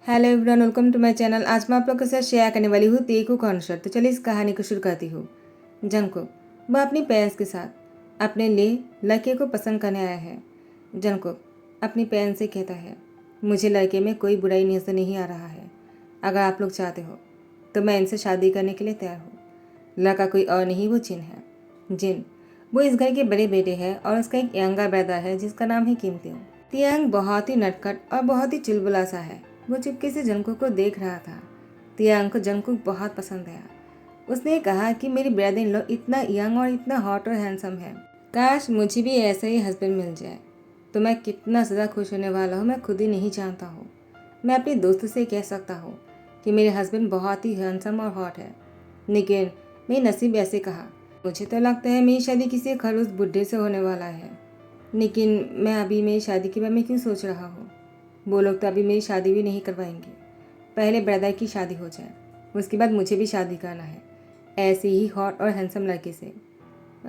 Hello everyone, welcome to my channel. आज मैं आप लोग के साथ शेयर करने वाली हूँ तेकू कॉन्सर्ट। तो चलिए इस कहानी को शुरू करती हूँ। जंगकुक वह अपनी पेरेंट्स के साथ अपने लिए लड़के को पसंद करने आया है। जंगकुक अपनी पेरेंट्स से कहता है, मुझे लड़के में कोई बुराई नजर नहीं आ रहा है। अगर आप लोग चाहते हो तो मैं इनसे शादी करने के लिए तैयार हूँ। लड़का कोई और नहीं, वो जिन है। जिन वो इस घर के बड़े बेटे हैं और उसका एक यंगर ब्रदर है जिसका नाम है किम तियांग। तियांग बहुत ही नटखट और बहुत ही चुलबुला सा है। वो चुपके से जंगकुक को देख रहा था। तियांग को जंगकुक बहुत पसंद आया। उसने कहा कि मेरी ब्रदर इन लॉ इतना यंग और इतना हॉट और हैंडसम है, काश मुझे भी ऐसा ही हस्बैंड मिल जाए तो मैं कितना ज़्यादा खुश होने वाला हूँ, मैं खुद ही नहीं जानता हूँ। मैं अपने दोस्त से कह सकता हूँ कि मेरे हस्बैंड बहुत ही हैंडसम और हॉट है, लेकिन मेरी नसीब ऐसे कहा। मुझे तो लगता है मेरी शादी किसी खड़ूस बुढ़े से होने वाला है, लेकिन मैं अभी मेरी शादी के बारे में क्यों सोच रहा हूँ। वो लोग तो अभी मेरी शादी भी नहीं करवाएंगे। पहले ब्रदर की शादी हो जाए, उसके बाद मुझे भी शादी करना है, ऐसे ही हॉट और हैंडसम लड़के से।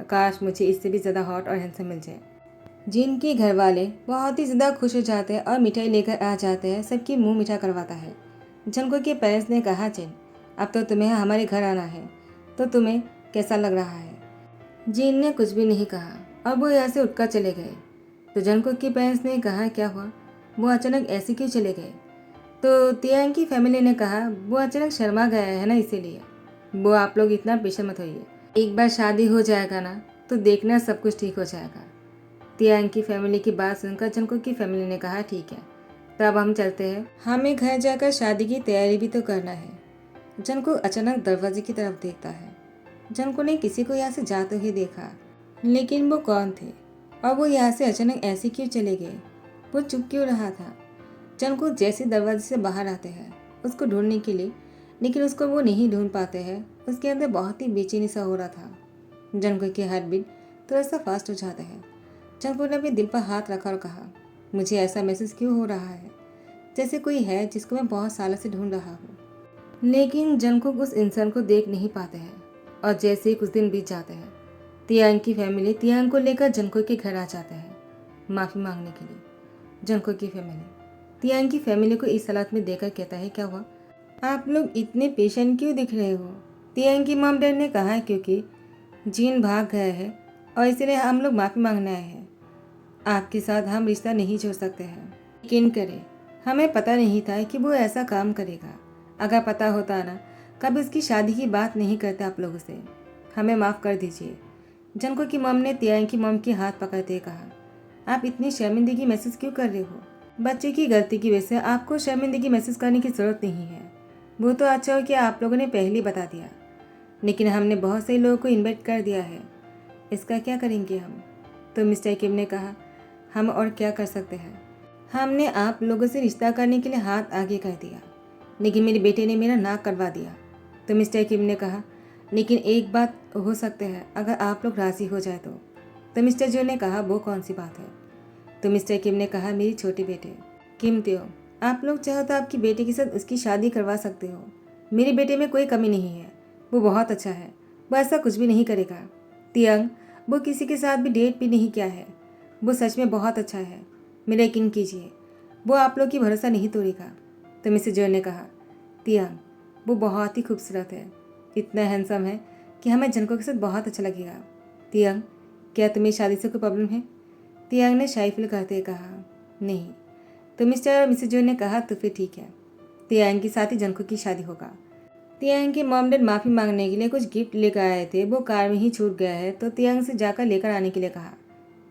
काश मुझे इससे भी ज़्यादा हॉट और हैंडसम मिल जाए। जिनके घर वाले बहुत ही ज़्यादा खुश हो जाते हैं और मिठाई लेकर आ जाते हैं, सबकी मुंह मीठा करवाता है। जंको के पेरेंट्स ने कहा, जिन अब तो तुम्हें हमारे घर आना है, तो तुम्हें कैसा लग रहा है। जिन ने कुछ भी नहीं कहा और वो यहाँ से उठकर चले गए। तो जंको के पेरेंट्स ने कहा, क्या हुआ, वो अचानक ऐसे क्यों चले गए। तो तियांग की फैमिली ने कहा, वो अचानक शर्मा गया है ना, इसीलिए। वो आप लोग इतना पेशेंट मत होइए, एक बार शादी हो जाएगा ना तो देखना सब कुछ ठीक हो जाएगा। तियांग की फैमिली की बात सुनकर जंको की फैमिली ने कहा, ठीक है, तब हम चलते हैं, हमें घर जाकर शादी की तैयारी भी तो करना है। जंको अचानक दरवाजे की तरफ देखता है। जंको ने किसी को यहाँ से जाते हुए देखा, लेकिन वो कौन थे और वो यहाँ से अचानक ऐसे क्यों चले गए। वो चुप क्यों रहा था। जंको जैसे दरवाजे से बाहर आते हैं उसको ढूंढने के लिए, लेकिन उसको वो नहीं ढूंढ पाते हैं। उसके अंदर बहुत ही बेचैनी सा हो रहा था। जंको की हार्ट बीट थोड़ा सा फास्ट हो जाता है। जंको ने अपने दिल पर हाथ रखा और कहा, मुझे ऐसा महसूस क्यों हो रहा है जैसे कोई है जिसको मैं बहुत सालों से ढूंढ रहा हूँ, लेकिन जंको उस इंसान को देख नहीं पाते हैं। और जैसे ही कुछ दिन बीत जाते हैं, तियांग की फैमिली तियांग को लेकर जंको के घर आ जाते हैं माफ़ी मांगने के लिए। जंको की फैमिली तियांग की फैमिली को इस हालत में देखकर कहता है, क्या हुआ, आप लोग इतने पेशेंट क्यों दिख रहे हो। तियांग की मॉम डैड ने कहा, क्योंकि जीन भाग गया है और इसलिए हम लोग माफ़ी मांगने आए हैं। आपके साथ हम रिश्ता नहीं छोड़ सकते हैं, यकीन करें, हमें पता नहीं था कि वो ऐसा काम करेगा। अगर पता होता ना, कभी उसकी शादी की बात नहीं करते आप लोगों से। हमें माफ़ कर दीजिए। जंको की मॉम ने तियांग की मॉम के हाथ पकड़ते कहा, आप इतनी शर्मिंदगी महसूस क्यों कर रहे हो। बच्चे की गलती की वजह से आपको शर्मिंदगी महसूस करने की ज़रूरत नहीं है। वो तो अच्छा हो कि आप लोगों ने पहले ही बता दिया, लेकिन हमने बहुत से लोगों को इनवाइट कर दिया है, इसका क्या करेंगे हम। तो मिस्टर किम ने कहा, हम और क्या कर सकते हैं, हमने आप लोगों से रिश्ता करने के लिए हाथ आगे कर दिया, लेकिन मेरे बेटे ने मेरा नाक कटवा दिया। तो मिस्टर किम ने कहा, लेकिन एक बात हो सकते हैं, अगर आप लोग राज़ी हो जाए तो मिस्टर जो ने कहा, वो कौन सी बात है। तो मिस्टर किम ने कहा, मेरी छोटी बेटे किम त्यो, आप लोग चाहो तो आपकी बेटे के साथ उसकी शादी करवा सकते हो। मेरे बेटे में कोई कमी नहीं है, वो बहुत अच्छा है, वो ऐसा कुछ भी नहीं करेगा। तियांग, वो किसी के साथ भी डेट भी नहीं किया है, वो सच में बहुत अच्छा है, मेरा यकीन कीजिए, वो आप लोग की भरोसा नहीं तोड़ेगा। तो मिस्टर जो ने कहा, तियांग, वो बहुत ही खूबसूरत है, इतना हैंडसम है कि हमें जंको के साथ बहुत अच्छा लगेगा। तियांग, क्या तुम्हें शादी से कोई प्रॉब्लम है। तियांग ने शाई फील करते कहा, नहीं। तो मिस्टर और मिसेज जो ने कहा, तो फिर ठीक है, तियांग के साथ ही जंको की शादी होगा। तियांग के मॉम डैड माफ़ी मांगने के लिए कुछ गिफ्ट लेकर आए थे, वो कार में ही छूट गया है, तो तियांग से जाकर लेकर आने के लिए कहा।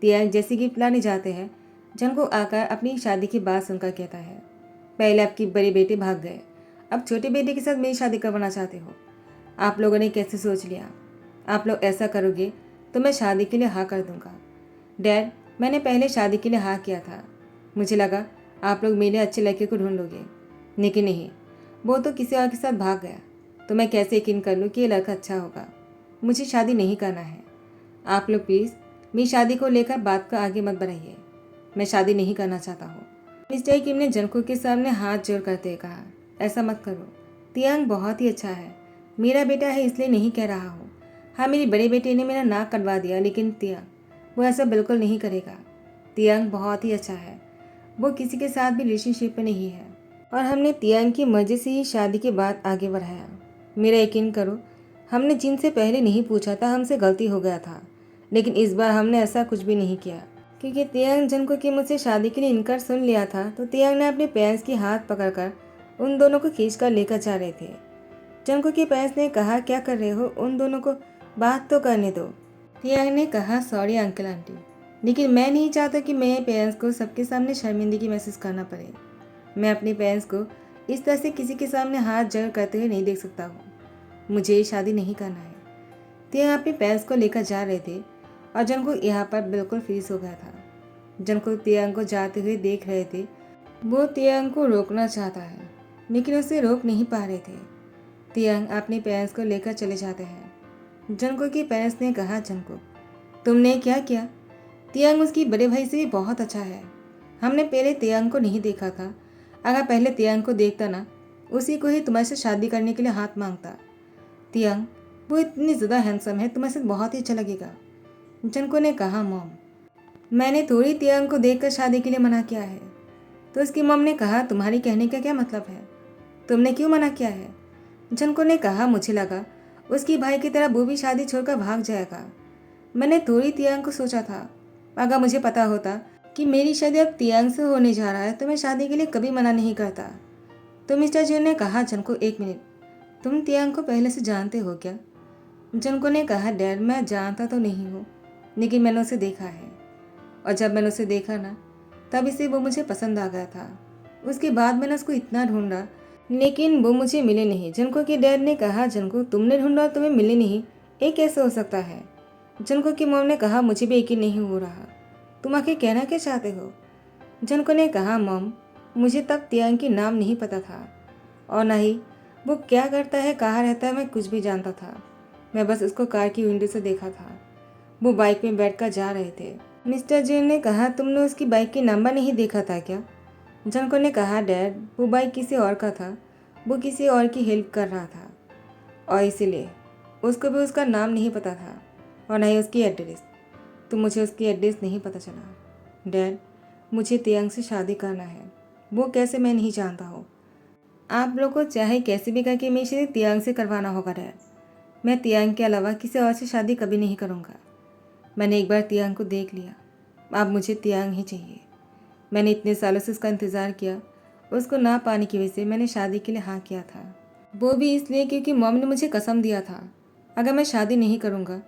तियांग जैसे गिफ्ट लाने जाते हैं, जंको आकर अपनी शादी की बात सुनकर कहता है, पहले आपकी बड़े बेटे भाग गए, अब छोटे बेटे के साथ मेरी शादी करवाना चाहते हो। आप लोगों ने कैसे सोच लिया, आप लोग ऐसा करोगे तो मैं शादी के लिए हाँ कर दूंगा। डैड, मैंने पहले शादी के लिए हाँ किया था, मुझे लगा आप लोग मेरे अच्छे लड़के को ढूंढोगे, लेकिन नहीं, वो तो किसी और के साथ भाग गया, तो मैं कैसे यकीन कर लूँ कि ये लड़का अच्छा होगा। मुझे शादी नहीं करना है। आप लोग प्लीज़ मेरी शादी को लेकर बात को आगे मत बढ़ाइए, मैं शादी नहीं करना चाहता हूँ। मिस्टर किम ने जंको के सामने हाथ जोड़ करते कहा, ऐसा मत करो, तियांग बहुत ही अच्छा है, मेरा बेटा है इसलिए नहीं कह रहा हूँ। हाँ, मेरे बड़े बेटे ने मेरा नाक कटवा दिया, लेकिन तियांग, वो ऐसा बिल्कुल नहीं करेगा। तियांग बहुत ही अच्छा है, वो किसी के साथ भी रिलेशनशिप में नहीं है। और हमने तियांग की मर्जी से ही शादी की बात आगे बढ़ाया। मेरा यकीन करो, हमने जिनसे पहले नहीं पूछा था हमसे गलती हो गया था, लेकिन इस बार हमने ऐसा कुछ भी नहीं किया, क्योंकि तियांग जनको की मुझसे शादी के लिए इनकार सुन लिया था। तो तियांग ने अपने पेरेंट्स की हाथ पकड़कर उन दोनों को खींचकर लेकर जा रहे थे। जनको के पेरेंट्स ने कहा, क्या कर रहे हो, उन दोनों को बात तो करने दो। तियांग ने कहा, सॉरी अंकल आंटी, लेकिन मैं नहीं चाहता कि मेरे पेरेंट्स को सबके सामने शर्मिंदगी महसूस करना पड़े। मैं अपने पेरेंट्स को इस तरह से किसी के सामने हाथ जड़ करते हुए नहीं देख सकता हूँ। मुझे ये शादी नहीं करना है। तियांग अपने पेरेंट्स को लेकर जा रहे थे और जनको यहाँ पर बिल्कुल फ्रीज हो गया था। जनको तियांग को जाते हुए देख रहे थे। वो तियांग को रोकना चाहता है, लेकिन उसे रोक नहीं पा रहे थे। तियांग अपने पेरेंट्स को लेकर चले जाते हैं। जनको के पेरेंट्स ने कहा, जनको तुमने क्या किया? तियांग उसकी बड़े भाई से भी बहुत अच्छा है। हमने पहले तियांग को नहीं देखा था। अगर पहले तियांग को देखता ना, उसी को ही तुम्हारे से शादी करने के लिए हाथ मांगता। तियांग वो इतनी ज़्यादा हैंडसम है, तुम्हारे साथ बहुत ही अच्छा लगेगा। जनको ने कहा, मॉम मैंने थोड़ी तियांग को देखकर शादी के लिए मना किया है। तो उसकी मॉम ने कहा, तुम्हारी कहने का क्या मतलब है? तुमने क्यों मना किया है? जनको ने कहा, मुझे लगा उसकी भाई की तरह वो भी शादी छोड़कर भाग जाएगा। मैंने थोड़ी तियांग को सोचा था। अगर मुझे पता होता कि मेरी शादी अब तियांग से होने जा रहा है तो मैं शादी के लिए कभी मना नहीं करता। तो मिस्टर जिन ने कहा, जनको एक मिनट, तुम तियांग को पहले से जानते हो क्या? जनको ने कहा, डैड मैं जानता तो नहीं हूँ, लेकिन मैंने उसे देखा है। और जब मैंने उसे देखा ना, तब इसे वो मुझे पसंद आ गया था। उसके बाद मैंने उसको इतना ढूंढा, लेकिन वो मुझे मिले नहीं। जनको के डैड ने कहा, जनको तुमने ढूंढा और तुम्हें मिले नहीं, ये कैसे हो सकता है? जनको की मॉम ने कहा, मुझे भी यकीन नहीं हो रहा। तुम आखिर कहना क्या चाहते हो? जनको ने कहा, मॉम मुझे तब तियांग की नाम नहीं पता था, और ना ही वो क्या करता है, कहाँ रहता है, मैं कुछ भी जानता था। मैं बस उसको कार की विंडो से देखा था। वो बाइक में बैठकर जा रहे थे। मिस्टर जेन ने कहा, तुमने उसकी बाइक की नंबर नहीं देखा था क्या? जनको ने कहा, डैड वो बाइक किसी और का था, वो किसी और की हेल्प कर रहा था, और इसीलिए उसको भी उसका नाम नहीं पता था, और ना ही उसकी एड्रेस। तो मुझे उसकी एड्रेस नहीं पता चला। डैड मुझे तियांग से शादी करना है, वो कैसे मैं नहीं जानता हूँ। आप लोग को चाहे कैसे भी करके मेरी शादी तियांग से करवाना होगा डैड। मैं तियांग के अलावा किसी और से शादी कभी नहीं करूँगा। मैंने एक बार तियांग को देख लिया, अब मुझे तियांग ही चाहिए। मैंने इतने सालों से उसका इंतज़ार किया, उसको ना पाने की वजह से मैंने शादी के लिए हाँ किया था। वो भी इसलिए क्योंकि मॉम ने मुझे कसम दिया था, अगर मैं शादी नहीं करूँगा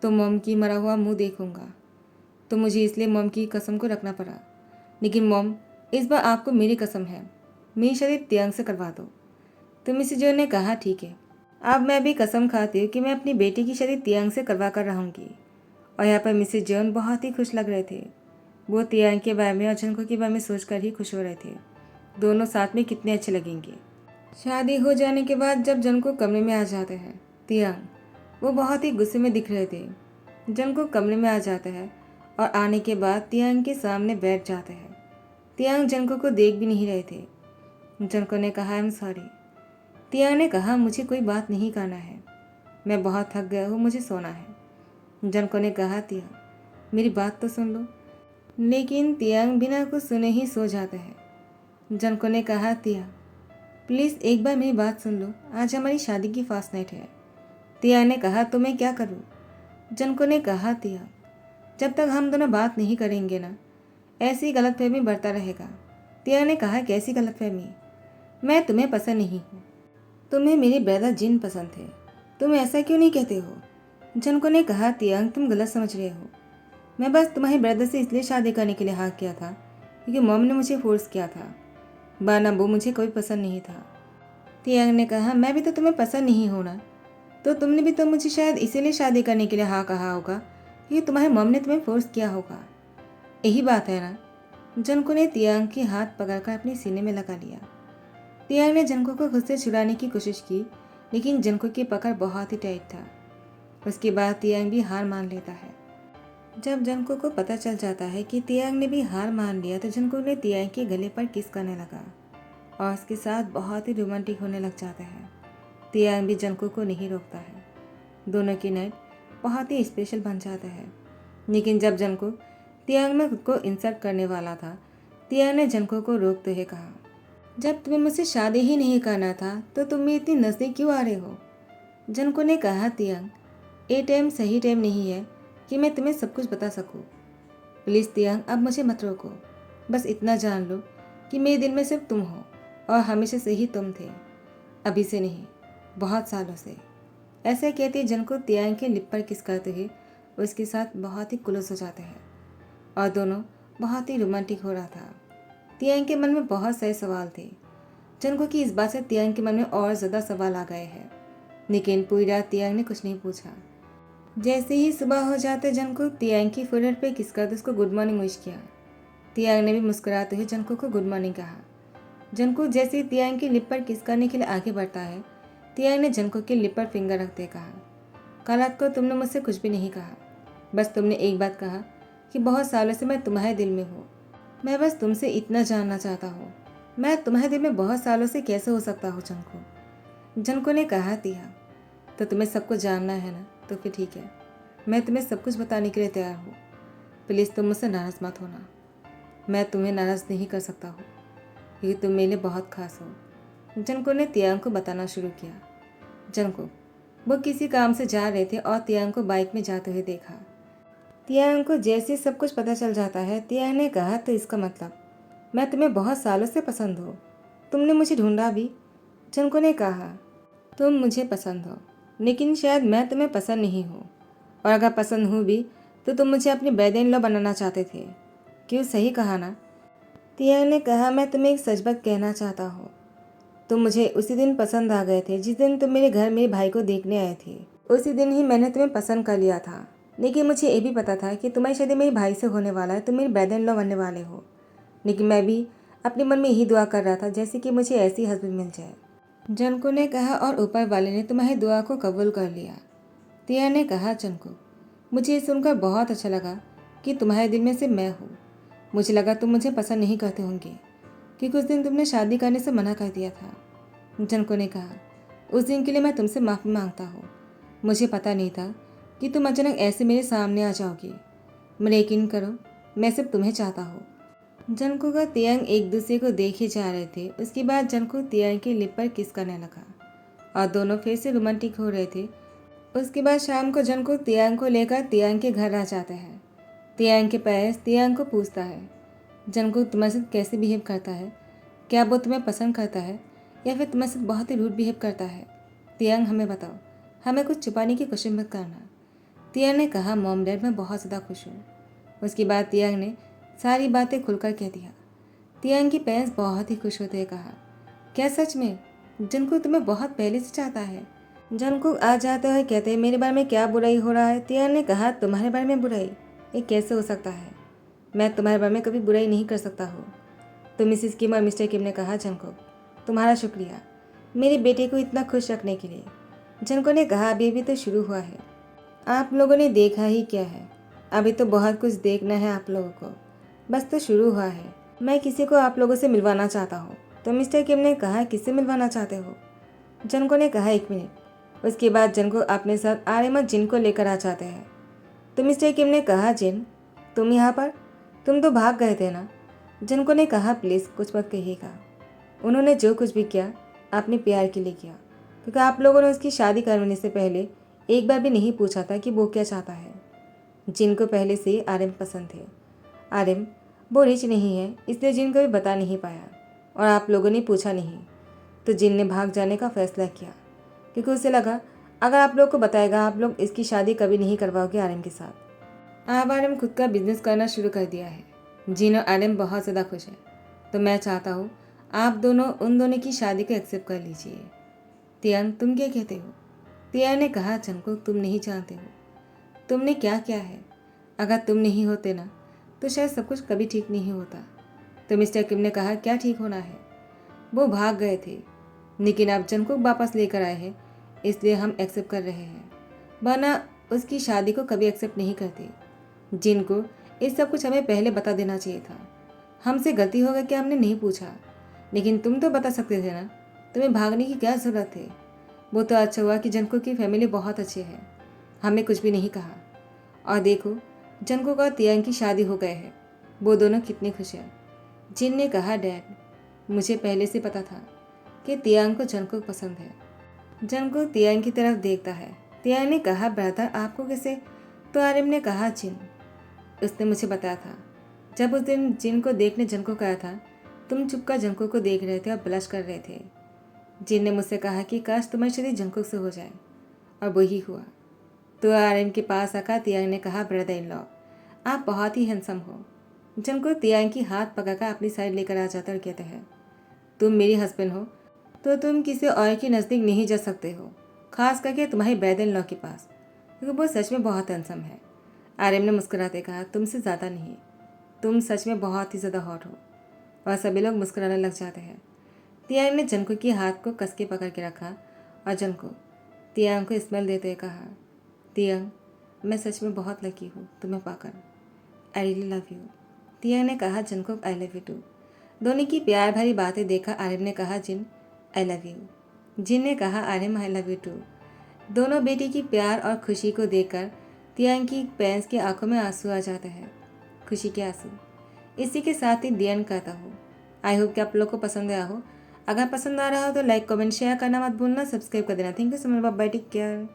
तो मॉम की मरा हुआ मुंह देखूँगा। तो मुझे इसलिए मॉम की कसम को रखना पड़ा। लेकिन मॉम इस बार आपको मेरी कसम है, मेरी शादी तियांग से करवा दो। तो मिसेस जो ने कहा, ठीक है, अब मैं भी कसम खाती हूँ कि मैं अपनी बेटी की शादी तियांग से करवा कर रहूँगी। और यहाँ पर मिसेस जॉन बहुत ही खुश लग रहे थे। वो तियांग के बारे में और जनको के बारे में सोचकर ही खुश हो रहे थे। दोनों साथ में कितने अच्छे लगेंगे। शादी हो जाने के बाद जब जनको कमरे में आ जाते हैं, तियांग वो बहुत ही गुस्से में दिख रहे थे। जनको कमरे में आ जाता है और आने के बाद तियांग के सामने बैठ जाते हैं। तियांग जनको को देख भी नहीं रहे थे। जनको ने कहा, आई एम सॉरी। तियांग ने कहा, मुझे कोई बात नहीं करना है, मैं बहुत थक गया हूँ, मुझे सोना है। जनको ने कहा, तियांग मेरी बात तो सुन लो। लेकिन तियांग बिना कुछ सुने ही सो जाते हैं। जनको ने कहा, तियांग प्लीज़ एक बार मेरी बात सुन लो, आज हमारी शादी की फास्ट नाइट है। तियांग ने कहा, तो मैं क्या करूँ? जनको ने कहा, तियांग जब तक हम दोनों बात नहीं करेंगे ना, ऐसी गलतफहमी बढ़ता रहेगा। तियांग ने कहा, कैसी गलतफहमी? मैं तुम्हें पसंद नहीं हूँ, तुम्हें मेरे ब्रदर जिन पसंद थे, तुम ऐसा क्यों नहीं कहते हो? जनको ने कहा, तियांग तुम गलत समझ रहे हो। मैं बस तुम्हारे ब्रदर से इसलिए शादी करने के लिए हाँ किया था क्योंकि मॉम ने मुझे फोर्स किया था, वरना वो मुझे कोई पसंद नहीं था। तियांग ने कहा, मैं भी तो तुम्हें पसंद नहीं हूँ ना, तो तुमने भी तो मुझे शायद इसीलिए शादी करने के लिए हाँ कहा होगा क्योंकि तुम्हारे मॉम ने तुम्हें फोर्स किया होगा। यही बात है ना? जनको ने तियांग के हाथ पकड़कर अपने सीने में लगा लिया। तियांग ने जनको को खुद से छुड़ाने की कोशिश की, लेकिन जनको की पकड़ बहुत ही टाइट था। उसके बाद तियांग भी हार मान लेता है। जब जनको को पता चल जाता है कि तियांग ने भी हार मान लिया तो जनको ने तियांग के गले पर किस करने लगा और उसके साथ बहुत ही रोमांटिक होने लग जाता है। तियांग भी जनको को नहीं रोकता है। दोनों की नाइट बहुत ही स्पेशल बन जाता है। लेकिन जब जनको तियांग में खुद को इंसल्ट करने वाला था, तियांग ने जनको को रोकते हुए कहा, जब तुम्हें मुझसे शादी ही नहीं करना था तो तुम भी इतनी नज़दीक क्यों आ रहे हो? जनको ने कहा, तियांग, ये टाइम सही टाइम नहीं है कि मैं तुम्हें सब कुछ बता सकूं। प्लीज़ तियांग, अब मुझे मत रोको। बस इतना जान लो कि मेरे दिल में सिर्फ तुम हो और हमेशा से ही तुम थे, अभी से नहीं, बहुत सालों से। ऐसे कहते जनको तियांग के लिप पर किस करते हुए उसके साथ बहुत ही क्लोज हो जाते हैं और दोनों बहुत ही रोमांटिक हो रहा था। तियांग के मन में बहुत सारे सवाल थे। जनको की इस बात से तियांग के मन में और ज़्यादा सवाल आ गए हैं, लेकिन पूरी रात तियांग ने कुछ नहीं पूछा। जैसे ही सुबह हो जाते जनको तियांग की फोrehead पे किस करते उसको गुड मॉर्निंग विश किया। तियांग ने भी मुस्कुराते हुए जनको को गुड मॉर्निंग कहा। जनको जैसे ही तियांग की लिप पर किस करने के लिए आगे बढ़ता है, तियांग ने जनको के लिप पर फिंगर रखते कहा, कल रात को तुमने मुझसे कुछ भी नहीं कहा, बस तुमने एक बात कहा कि बहुत सालों से मैं तुम्हारे दिल में हूँ। मैं बस तुमसे इतना जानना चाहता हूँ, मैं तुम्हारे दिल में बहुत सालों से कैसे हो सकता हूँ जनको? जनको ने कहा, तिया, तो तुम्हें सब कुछ जानना है ना, तो फिर ठीक है, मैं तुम्हें सब कुछ बताने के लिए तैयार हूँ। प्लीज़ तुम मुझसे नाराज़ मत होना। मैं तुम्हें नाराज़ नहीं कर सकता हूँ क्योंकि तुम मेरे लिए बहुत खास हो। जनको ने तियांग को बताना शुरू किया। जनको, वो किसी काम से जा रहे थे और तियांग को बाइक में जाते हुए देखा। तियांग को जैसे सब कुछ पता चल जाता है, तियांग ने कहा, तो इसका मतलब मैं तुम्हें बहुत सालों से पसंद हो, तुमने मुझे ढूंढा भी। जनको ने कहा, तुम मुझे पसंद हो, लेकिन शायद मैं तुम्हें पसंद नहीं हूँ, और अगर पसंद हूँ भी तो तुम मुझे अपनी बेद इन लॉ बनाना चाहते थे, क्यों? सही कहा ना? तियांग ने कहा, मैं तुम्हें एक सच बात कहना चाहता हूँ। तुम मुझे उसी दिन पसंद आ गए थे जिस दिन तुम मेरे घर मेरे भाई को देखने आए थे। उसी दिन ही मैंने तुम्हें पसंद कर लिया था, लेकिन मुझे ये भी पता था कि तुम्हारी शादी मेरे भाई से होने वाला है, तुम मेरी बेद इन लॉ बनने वाले हो। लेकिन मैं भी अपने मन में यही दुआ कर रहा था जैसे कि मुझे ऐसी हस्बैंड मिल जाए। जनको ने कहा, और ऊपर वाले ने तुम्हारी दुआ को कबूल कर लिया। तियांग ने कहा, जनको, मुझे ये सुनकर बहुत अच्छा लगा कि तुम्हारे दिल में से मैं हूँ। मुझे लगा तुम मुझे पसंद नहीं करते होंगे क्योंकि उस दिन तुमने शादी करने से मना कर दिया था। जनको ने कहा, उस दिन के लिए मैं तुमसे माफ़ी मांगता हूँ। मुझे पता नहीं था कि तुम अचानक ऐसे मेरे सामने आ जाओगे। मेरा यकीन करो, मैं सिर्फ तुम्हें चाहता हूँ। जनको का तियांग एक दूसरे को देखे जा रहे थे। उसके बाद जनको तियांग के लिप पर किस करने लगा और दोनों फिर से रोमांटिक हो रहे थे। उसके बाद शाम को जनको तियांग को लेकर तियांग के घर आ जाता है। तियांग के पेरेंट्स तियांग को पूछता है, जनको तुम्हारे साथ कैसे बिहेव करता है? क्या वो तुम्हें पसंद करता है या फिर तुम्हारे साथ बहुत ही रूड बिहेव करता है? तियांग, हमें बताओ, हमें कुछ छुपाने की कोशिश मत करना। तियांग ने कहा, मॉम डैड, मैं बहुत ज़्यादा खुश हूँ। उसके बाद तियांग ने सारी बातें खुलकर कह दिया। तियांग की पेरेंट्स बहुत ही खुश होते हुए कहा, क्या सच में? जनको तुम्हें बहुत पहले से चाहता है? जनको आ जाते हुए कहते हैं, मेरे बारे में क्या बुराई हो रहा है? तियांग ने कहा, तुम्हारे बारे में बुराई? ये कैसे हो सकता है? मैं तुम्हारे बारे में कभी बुराई नहीं कर सकता हूँ। तो मिसिस किम और मिस्टर किम ने कहा, जनको, तुम्हारा शुक्रिया मेरे बेटे को इतना खुश रखने के लिए। जनको ने कहा, अभी भी तो शुरू हुआ है, आप लोगों ने देखा ही क्या है, अभी तो बहुत कुछ देखना है आप लोगों को, बस तो शुरू हुआ है। मैं किसी को आप लोगों से मिलवाना चाहता हूँ। तो मिस्टर किम ने कहा, किससे मिलवाना चाहते हो? जनको ने कहा, 1 मिनट। उसके बाद जनको अपने साथ आर्यमन जिन को लेकर आ जाते हैं। तो मिस्टर किम ने कहा, जिन, तुम यहाँ पर? तुम तो भाग गए थे ना? जनको ने कहा, प्लीज़ कुछ मत कहिएगा। उन्होंने जो कुछ भी किया अपने प्यार के लिए किया, क्योंकि आप लोगों ने उसकी शादी करवाने से पहले एक बार भी नहीं पूछा था कि वो क्या चाहता है। जिनको पहले से ही आर्यन पसंद थे। आर्यन वो रिच नहीं है, इसलिए जिन को भी बता नहीं पाया और आप लोगों ने पूछा नहीं। तो जिन ने भाग जाने का फैसला किया क्योंकि उसे लगा अगर आप लोग को बताएगा आप लोग इसकी शादी कभी नहीं करवाओगे आर्यन के साथ। अब आर्यन खुद का बिजनेस करना शुरू कर दिया है। जिन और आर्यन बहुत ज़्यादा खुश है, तो मैं चाहता हूँ आप दोनों उन दोनों की शादी को एक्सेप्ट कर लीजिए। तियांग, तुम क्या कहते हो? तियांग ने कहा, जनको, तुम नहीं जानते हो तुमने क्या किया है। अगर तुम नहीं होते ना तो शायद सब कुछ कभी ठीक नहीं होता। तो मिस्टर किम ने कहा, क्या ठीक होना है? वो भाग गए थे, लेकिन अब जनको वापस लेकर आए हैं, इसलिए हम एक्सेप्ट कर रहे हैं, वरना उसकी शादी को कभी एक्सेप्ट नहीं करते। जिनको ये सब कुछ हमें पहले बता देना चाहिए था। हमसे गलती हो गई कि हमने नहीं पूछा, लेकिन तुम तो बता सकते थे ना, तुम्हें भागने की क्या ज़रूरत है? वो तो अच्छा हुआ कि जनको की फैमिली बहुत अच्छी है, हमें कुछ भी नहीं कहा। और देखो, जनको का तियांग की शादी हो गए है, वो दोनों कितने खुश हैं। जिन ने कहा, डैड, मुझे पहले से पता था कि तियांग को जंगकुक पसंद है। जंगकुक तियांग की तरफ देखता है। तियांग ने कहा, ब्रदर आपको कैसे? तो आर्यन ने कहा, जिन। उसने मुझे बताया था। जब उस दिन जिन को देखने जंगकुक आया था, तुम चुपकर जंगकुक को देख रहे थे और ब्लश कर रहे थे। जिन ने मुझसे कहा कि काश तुम्हारी शादी जंगकुक से हो जाए, और वही हुआ। तो आर्यन के पास आकर तियांग ने कहा, ब्रदर इन लॉ, आप बहुत ही हैंडसम हो। जंगकुक तियांग की हाथ पकड़कर अपनी साइड लेकर आ जाता और कहता है, तुम मेरी हस्बैंड हो तो तुम किसी और के नज़दीक नहीं जा सकते हो, खास करके तुम्हारी ब्रदर इन लॉ के पास, क्योंकि वो सच में बहुत हैंडसम है। आर्यन ने मुस्कुराते कहा, तुमसे ज़्यादा नहीं, तुम सच में बहुत ही ज़्यादा हॉट हो। और सभी लोग मुस्कुराने लग जाते हैं। तियांग ने जंगकुक के हाथ को कस के पकड़ के रखा और जंगकुक तियांग को स्मेल देते हुए कहा, तियांग मैं सच में बहुत लकी हूँ तुम्हें पाकर। I really love you. Taehyung ने कहा, Jungkook I love you too. दोनों की प्यार भरी बातें देखा आर्यन ने कहा, जिन आई लव यू। जिन ने कहा, Aryan I love you too. दोनों बेटी की प्यार और खुशी को देखकर तियांग की पैंस की आंखों में आंसू आ जाते हैं, खुशी के आंसू। इसी के साथ ही दी एंड कहता हूँ। आई होप कि आप लोग को पसंद आया हो। अगर पसंद आ रहा हो तो लाइक कमेंट शेयर करना मत भूलना, सब्सक्राइब कर देना। Thank you so much, bye bye, take care.